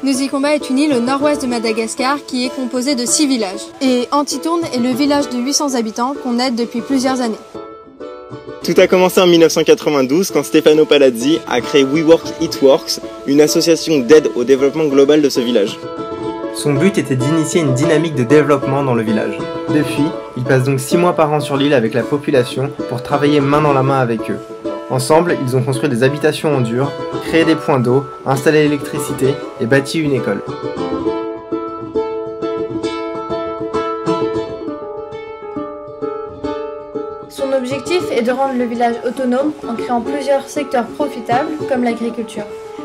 Nosy-Combat est une île au nord-ouest de Madagascar qui est composée de 6 villages. Et Antitourne est le village de 800 habitants qu'on aide depuis plusieurs années. Tout a commencé en 1992 quand Stefano Palazzi a créé We Work It Works, une association d'aide au développement global de ce village. Son but était d'initier une dynamique de développement dans le village. Depuis, il passe donc 6 mois par an sur l'île avec la population pour travailler main dans la main avec eux. Ensemble, ils ont construit des habitations en dur, créé des points d'eau, installé l'électricité et bâti une école. Son objectif est de rendre le village autonome en créant plusieurs secteurs profitables comme l'agriculture.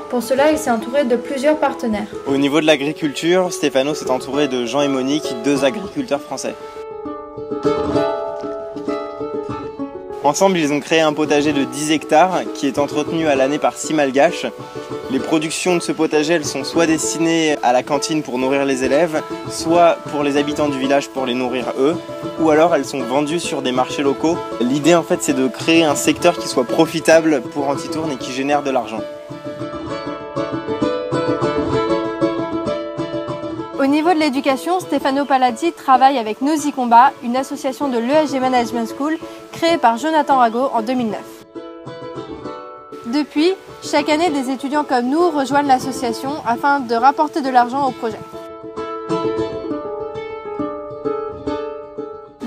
Pour cela, il s'est entouré de plusieurs partenaires. Au niveau de l'agriculture, Stefano s'est entouré de Jean et Monique, 2 agriculteurs français. Ensemble, ils ont créé un potager de 10 hectares qui est entretenu à l'année par 6 malgaches. Les productions de ce potager, elles sont soit destinées à la cantine pour nourrir les élèves, soit pour les habitants du village pour les nourrir eux, ou alors elles sont vendues sur des marchés locaux. L'idée en fait, c'est de créer un secteur qui soit profitable pour Antitourne et qui génère de l'argent. Au niveau de l'éducation, Stefano Palazzi travaille avec Nosy-Combat, une association de l'ESG Management School créée par Jonathan Rago en 2009. Depuis, chaque année, des étudiants comme nous rejoignent l'association afin de rapporter de l'argent au projet.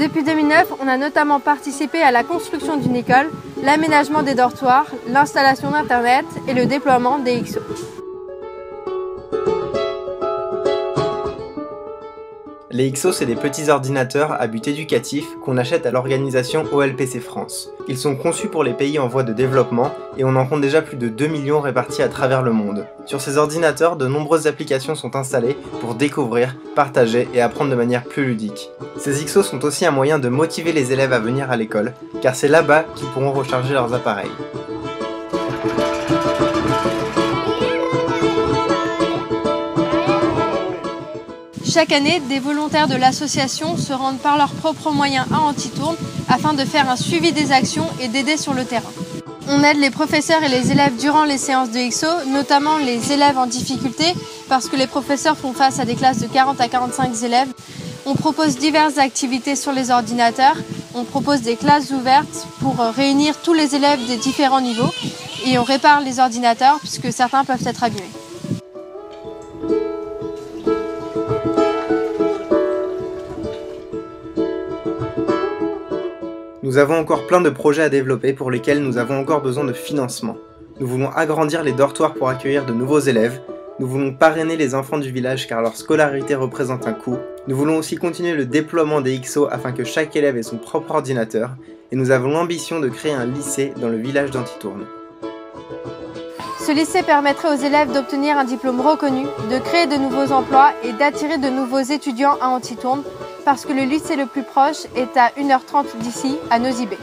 Depuis 2009, on a notamment participé à la construction d'une école, l'aménagement des dortoirs, l'installation d'Internet et le déploiement des XO. Les XO, c'est des petits ordinateurs à but éducatif qu'on achète à l'organisation OLPC France. Ils sont conçus pour les pays en voie de développement et on en compte déjà plus de 2 millions répartis à travers le monde. Sur ces ordinateurs, de nombreuses applications sont installées pour découvrir, partager et apprendre de manière plus ludique. Ces XO sont aussi un moyen de motiver les élèves à venir à l'école, car c'est là-bas qu'ils pourront recharger leurs appareils. Chaque année, des volontaires de l'association se rendent par leurs propres moyens à Antitourne afin de faire un suivi des actions et d'aider sur le terrain. On aide les professeurs et les élèves durant les séances de XO, notamment les élèves en difficulté, parce que les professeurs font face à des classes de 40 à 45 élèves. On propose diverses activités sur les ordinateurs, on propose des classes ouvertes pour réunir tous les élèves des différents niveaux et on répare les ordinateurs puisque certains peuvent être abîmés. Nous avons encore plein de projets à développer pour lesquels nous avons encore besoin de financement. Nous voulons agrandir les dortoirs pour accueillir de nouveaux élèves. Nous voulons parrainer les enfants du village car leur scolarité représente un coût. Nous voulons aussi continuer le déploiement des XO afin que chaque élève ait son propre ordinateur. Et nous avons l'ambition de créer un lycée dans le village d'Antitourne. Ce lycée permettrait aux élèves d'obtenir un diplôme reconnu, de créer de nouveaux emplois et d'attirer de nouveaux étudiants à Antitourne parce que le lycée le plus proche est à 1h30 d'ici, à Nosy-Be.